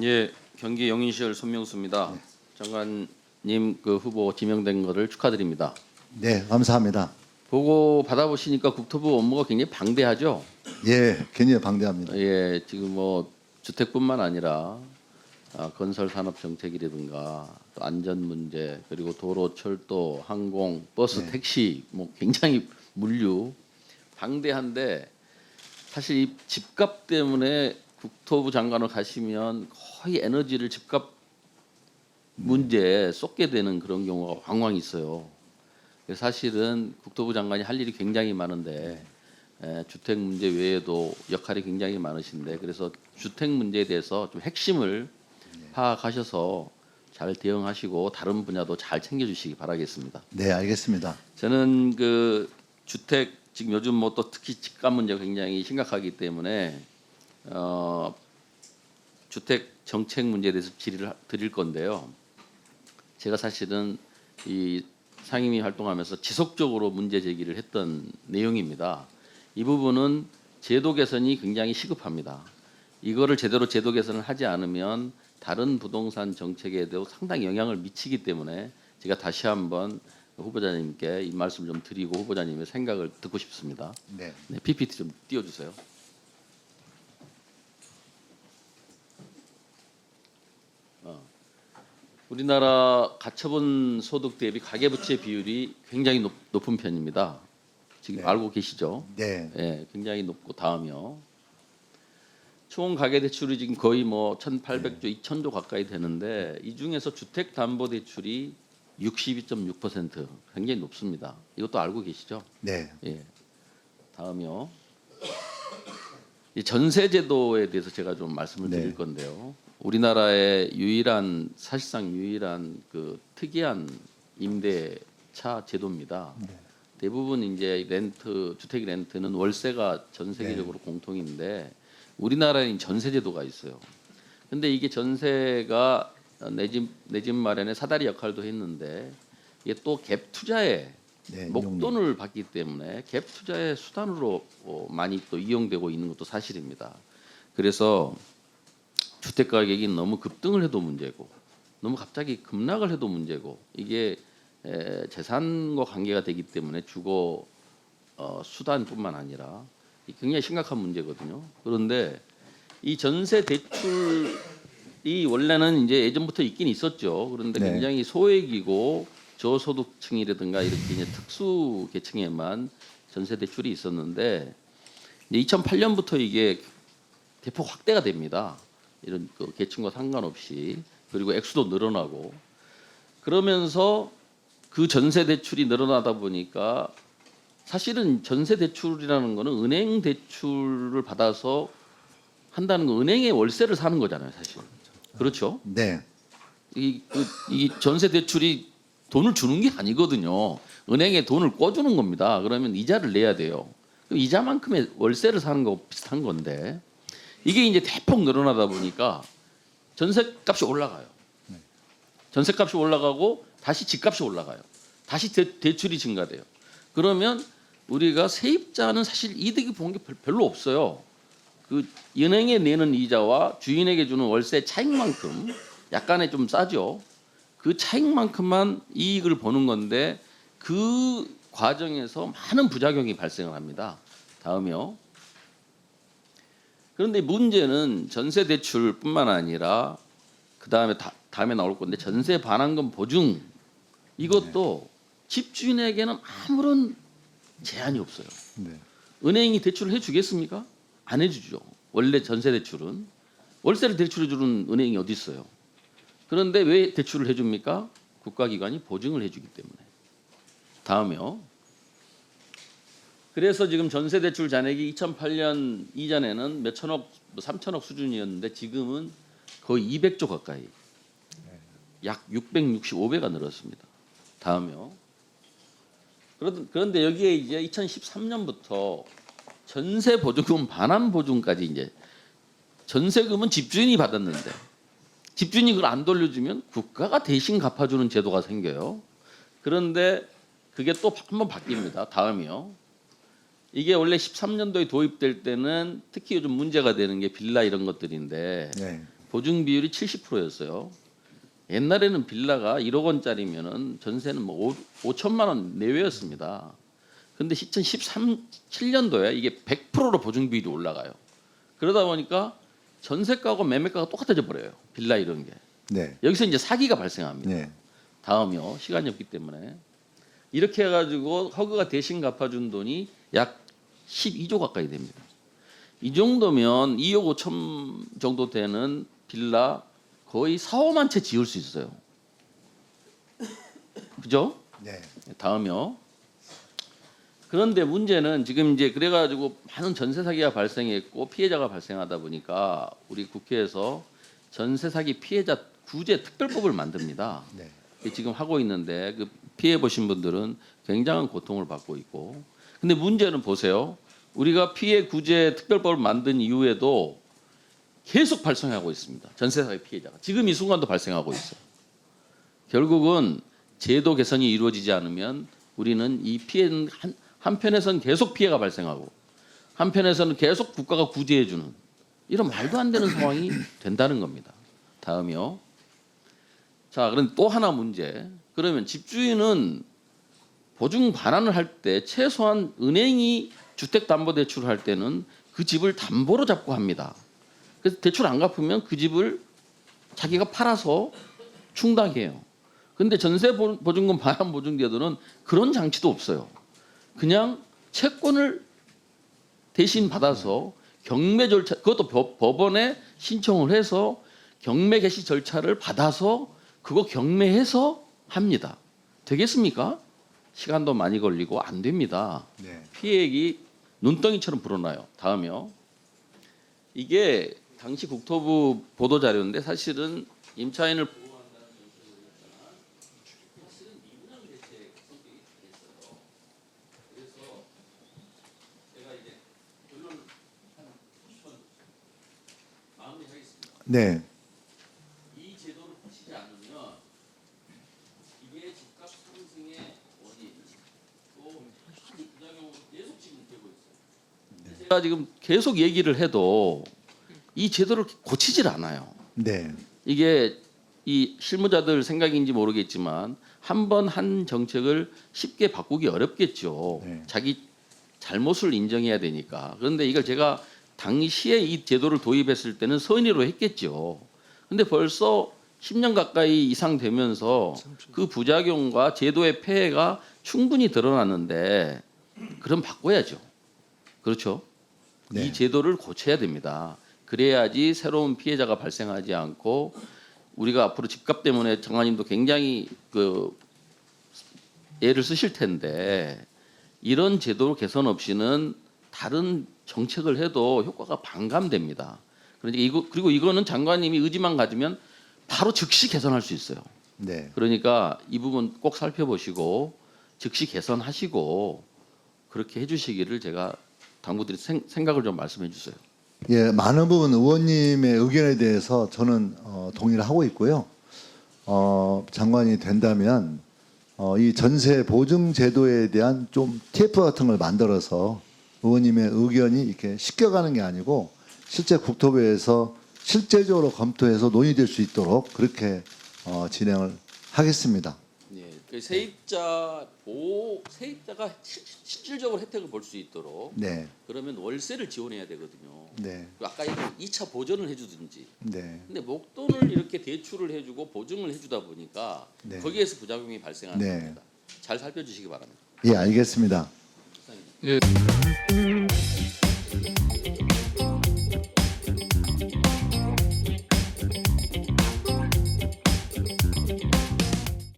예, 경기 영인시열 손명수입니다. 장관님 그 후보 지명된 것을 축하드립니다. 네, 감사합니다. 보고 받아보시니까 국토부 업무가 굉장히 방대하죠. 예, 굉장히 방대합니다. 예, 지금 뭐 주택뿐만 아니라 건설 산업 정책이라든가 또 안전 문제 그리고 도로, 철도, 항공, 버스, 네. 택시 뭐 굉장히 물류 방대한데 사실 이 집값 때문에 국토부 장관을 가시면 거의 에너지를 집값 문제에 쏟게 되는 그런 경우가 왕왕 있어요. 그래서 사실은 국토부 장관이 할 일이 굉장히 많은데 주택 문제 외에도 역할이 굉장히 많으신데 그래서 주택 문제에 대해서 좀 핵심을 파악하셔서 잘 대응하시고 다른 분야도 잘 챙겨주시기 바라겠습니다. 네, 알겠습니다. 저는 그 주택 지금 요즘 뭐 또 특히 집값 문제가 굉장히 심각하기 때문에 주택 정책 문제에 대해서 질의를 드릴 건데요. 제가 사실은 이 상임위 활동하면서 지속적으로 문제 제기를 했던 내용입니다. 이 부분은 제도 개선이 굉장히 시급합니다. 이거를 제대로 제도 개선을 하지 않으면 다른 부동산 정책에도 상당히 영향을 미치기 때문에 제가 다시 한번 후보자님께 이 말씀 좀 드리고 후보자님의 생각을 듣고 싶습니다. 네. 네, PPT 좀 띄워주세요. 우리나라 가처분 소득 대비 가계부채 비율이 굉장히 높은 편입니다. 지금 네. 알고 계시죠? 네. 예, 굉장히 높고 다음이요. 총 가계 대출이 지금 거의 뭐 1,800조, 2,000조 가까이 되는데 이 중에서 주택 담보 대출이 62.6% 굉장히 높습니다. 이것도 알고 계시죠? 네. 예. 다음이요. 이 전세 제도에 대해서 제가 좀 말씀을 드릴 네. 건데요. 우리나라의 사실상 유일한 그 특이한 임대차 제도입니다. 네. 대부분 이제 주택 렌트는 월세가 전 세계적으로 공통인데 우리나라에는 전세 제도가 있어요. 근데 이게 전세가 내 집 마련의 사다리 역할도 했는데 이게 또 갭 투자에 네, 목돈을 받기 때문에 갭 투자의 수단으로 많이 또 이용되고 있는 것도 사실입니다. 그래서 주택 가격이 너무 급등을 해도 문제고 너무 갑자기 급락을 해도 문제고 이게 재산과 관계가 되기 때문에 주거 수단뿐만 아니라 굉장히 심각한 문제거든요. 그런데 이 전세 대출이 원래는 이제 예전부터 있긴 있었죠. 그런데 네. 굉장히 소액이고 저소득층이라든가 이렇게 이제 특수 계층에만 전세 대출이 있었는데 이제 2008년부터 이게 대폭 확대가 됩니다. 이런 그 계층과 상관없이 그리고 액수도 늘어나고 그러면서 그 전세 대출이 늘어나다 보니까 사실은 전세 대출이라는 거는 은행 대출을 받아서 한다는 건 은행의 월세를 사는 거잖아요, 사실. 그렇죠? 네. 이 전세 대출이 돈을 주는 게 아니거든요. 은행에 돈을 꿔주는 겁니다. 그러면 이자를 내야 돼요. 이자만큼의 월세를 사는 거 비슷한 건데 이게 이제 대폭 늘어나다 보니까 전세값이 올라가요. 전세값이 올라가고 다시 집값이 올라가요. 다시 대출이 증가돼요. 그러면 우리가 세입자는 사실 이득이 본 게 별로 없어요. 그 은행에 내는 이자와 주인에게 주는 월세 차익만큼 약간의 좀 싸죠. 그 차익만큼만 이익을 보는 건데 그 과정에서 많은 부작용이 발생을 합니다. 다음이요. 그런데 문제는 전세 대출뿐만 아니라 그 다음에 나올 건데 전세 반환금 보증 이것도 집주인에게는 아무런 제한이 없어요. 네. 은행이 대출을 해주겠습니까? 안 해주죠. 원래 전세 대출은 월세를 대출해주는 은행이 어디 있어요? 그런데 왜 대출을 해줍니까? 국가기관이 보증을 해주기 때문에. 다음이요. 그래서 지금 전세 대출 잔액이 2008년 이전에는 몇 천억, 3천억 수준이었는데 지금은 거의 200조 가까이, 약 665배가 늘었습니다. 다음이요. 그런데 여기에 이제 2013년부터 전세 보증금 반환 보증까지 이제 전세금은 집주인이 받았는데 집주인이 그걸 안 돌려주면 국가가 대신 갚아주는 제도가 생겨요. 그런데 그게 또 한번 바뀝니다. 다음이요. 이게 원래 13년도에 도입될 때는 특히 요즘 문제가 되는 게 빌라 이런 것들인데 네. 보증 비율이 70%였어요. 옛날에는 빌라가 1억 원짜리면은 전세는 뭐 5천만 원 내외였습니다. 근데 2017년도에 이게 100%로 보증 비율이 올라가요. 그러다 보니까 전세가하고 매매가가 똑같아져 버려요. 빌라 이런 게. 네. 여기서 이제 사기가 발생합니다. 네. 다음이요. 시간이 없기 때문에. 이렇게 해가지고 허그가 대신 갚아준 돈이 약 12조 가까이 됩니다. 이 정도면 2억 5천 정도 되는 빌라 거의 4, 5만 채 지을 수 있어요. 그죠? 네. 다음이요. 그런데 문제는 지금 이제 그래가지고 많은 전세 사기가 발생했고 피해자가 발생하다 보니까 우리 국회에서 전세 사기 피해자 구제 특별법을 만듭니다. 네. 지금 하고 있는데 그 피해 보신 분들은 굉장한 고통을 받고 있고. 근데 문제는 보세요. 우리가 피해 구제 특별법을 만든 이후에도 계속 발생하고 있습니다. 전세 사기 피해자가 지금 이 순간도 발생하고 있어요. 결국은 제도 개선이 이루어지지 않으면 우리는 이 피해는 한편에서는 계속 피해가 발생하고 한편에서는 계속 국가가 구제해주는 이런 말도 안 되는 상황이 된다는 겁니다. 다음이요. 자, 그럼 또 하나 문제. 그러면 집주인은 보증 반환을 할 때 최소한 은행이 주택담보대출을 할 때는 그 집을 담보로 잡고 합니다. 그래서 대출 안 갚으면 그 집을 자기가 팔아서 충당해요. 근데 전세 보증금 반환 보증제도는 그런 장치도 없어요. 그냥 채권을 대신 받아서 경매 절차, 그것도 법원에 신청을 해서 경매 개시 절차를 받아서 그거 경매해서 합니다. 되겠습니까? 시간도 많이 걸리고 안 됩니다. 네. 피해액이 눈덩이처럼 불어나요. 다음이요. 이게 당시 국토부 보도 자료인데 사실은 임차인을 보호한다는 정책을 했잖아. 사실은 미분양 대책 성격이 있어요. 그래서 제가 이제 결론 한 90분 마무리하겠습니다. 네. 이 제도를 고치지 않으면 이게 집값 상승의 원인 또 부작용으로 계속 지금 되고 있어요. 제가 지금 계속 얘기를 해도 이 제도를 고치질 않아요. 네. 이게 이 실무자들 생각인지 모르겠지만 한 번 한 정책을 쉽게 바꾸기 어렵겠죠. 네. 자기 잘못을 인정해야 되니까. 그런데 이걸 제가 당시에 이 제도를 도입했을 때는 선의로 했겠죠. 근데 벌써 10년 가까이 이상 되면서 그 부작용과 제도의 폐해가 충분히 드러났는데 그럼 바꿔야죠. 그렇죠? 네. 이 제도를 고쳐야 됩니다. 그래야지 새로운 피해자가 발생하지 않고 우리가 앞으로 집값 때문에 장관님도 굉장히 그 애를 쓰실 텐데 이런 제도 개선 없이는 다른 정책을 해도 효과가 반감됩니다. 그러니까 그리고 이거는 장관님이 의지만 가지면 바로 즉시 개선할 수 있어요. 네. 그러니까 이 부분 꼭 살펴보시고 즉시 개선하시고 그렇게 해주시기를 제가 당부드리 생각을 좀 말씀해 주세요. 예, 많은 부분 의원님의 의견에 대해서 저는 동의를 하고 있고요. 장관이 된다면 이 전세 보증 제도에 대한 좀 TF 같은 걸 만들어서 의원님의 의견이 이렇게 씻겨가는 게 아니고 실제 국토부에서 실제적으로 검토해서 논의될 수 있도록 그렇게 진행을 하겠습니다. 예, 그 세입자가 실질적으로 혜택을 볼 수 있도록 네, 그러면 월세를 지원해야 되거든요. 네, 아까 얘기한 2차 보전을 해주든지. 네, 근데 목돈을 이렇게 대출을 해주고 보증을 해주다 보니까 네. 거기에서 부작용이 발생하는 네. 겁니다. 잘 살펴주시기 바랍니다. 예, 알겠습니다. 이상입니다. 예.